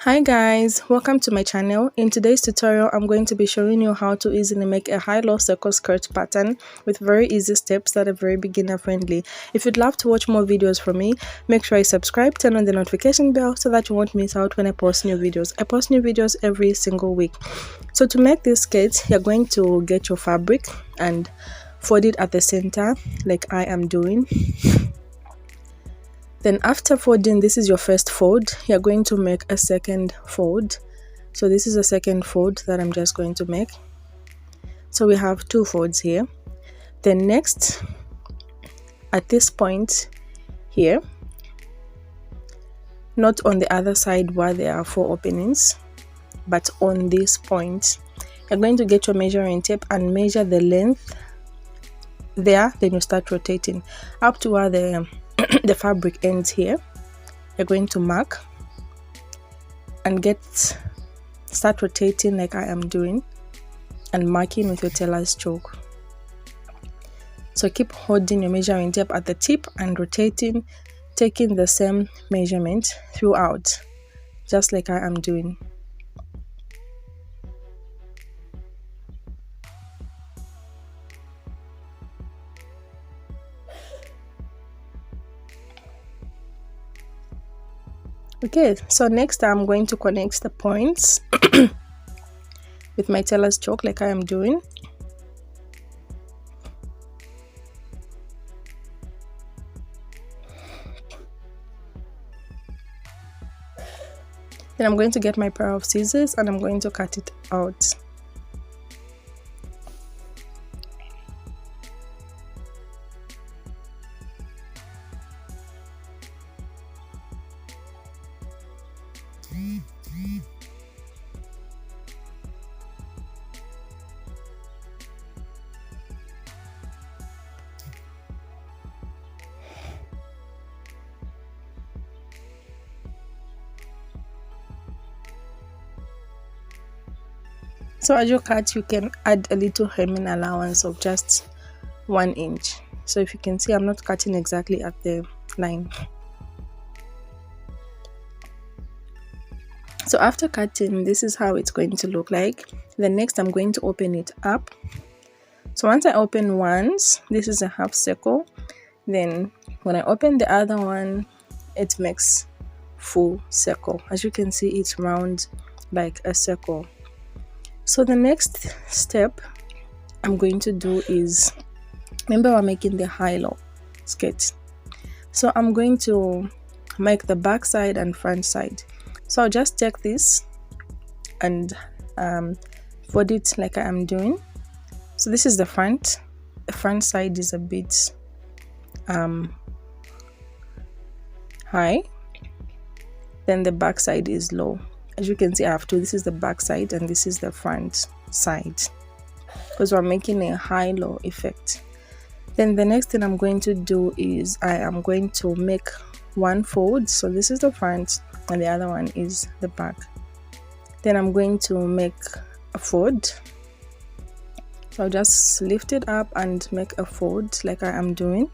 Hi guys, welcome to my channel. In today's tutorial, I'm going to be showing you how to easily make a high-low circle skirt pattern with very easy steps that are very beginner friendly. If you'd love to watch more videos from me, make sure you subscribe, turn on the notification bell so that you won't miss out when I post new videos. I post new videos every single week. So to make this skirt, you're going to get your fabric and fold it at the center like I am doing. Then after folding, this is your first fold, you're going to make a second fold. So this is a second fold that I'm just going to make. So we have two folds here. Then next, at this point here, not on the other side where there are four openings, but on this point, you're going to get your measuring tape and measure the length there. Then you start rotating up to where the fabric ends here. You're going to mark and start rotating like I am doing and marking with your tailor's chalk. So keep holding your measuring tape at the tip and rotating, taking the same measurement throughout, just like I am doing. Okay, so next I'm going to connect the points with my tailor's chalk like I am doing. Then I'm going to get my pair of scissors and I'm going to cut it out. So as you cut, you can add a little hemming allowance of just 1 inch. So if you can see, I'm not cutting exactly at the line. So after cutting, this is how it's going to look like. Then next I'm going to open it up. So once I open once, this is a half circle. Then when I open the other one, it makes full circle. As you can see, it's round like a circle. So the next step I'm going to do is, remember we're making the high-low skirt. So I'm going to make the back side and front side. So I'll just take this and fold it like I am doing. So this is the front. The front side is a bit high. Then the back side is low. As you can see, I have two. This is the back side and this is the front side, because we're making a high-low effect. Then the next thing I'm going to do is I am going to make one fold. So this is the front and the other one is the back. Then I'm going to make a fold. So I'll just lift it up and make a fold like I am doing.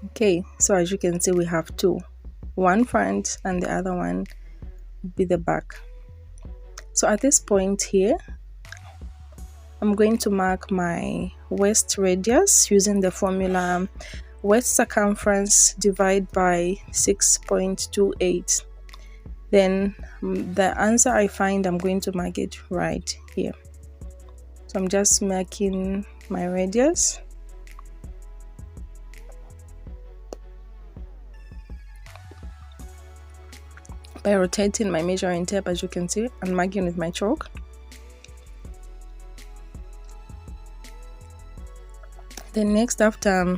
Okay, so as you can see, we have two. One front and the other one will be the back. So at this point here, I'm going to mark my waist radius using the formula waist circumference divided by 6.28. Then the answer I find, I'm going to mark it right here. So I'm just marking my radius. By rotating my measuring tape, as you can see, and marking with my chalk. Then next, after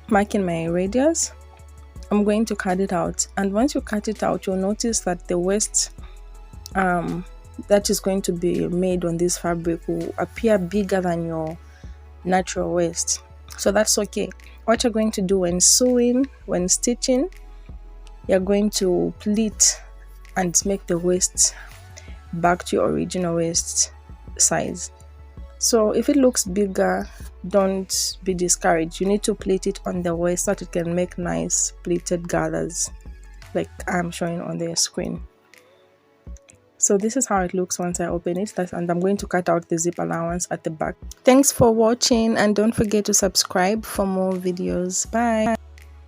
marking my radius, I'm going to cut it out. And once you cut it out, you'll notice that the waist that is going to be made on this fabric will appear bigger than your natural waist. So that's okay. What you're going to do when sewing, when stitching, you're going to pleat and make the waist back to your original waist size. So if it looks bigger, don't be discouraged. You need to pleat it on the waist so that it can make nice pleated gathers like I'm showing on the screen. So this is how it looks once I open it, and I'm going to cut out the zip allowance at the back. Thanks for watching, and don't forget to subscribe for more videos. Bye.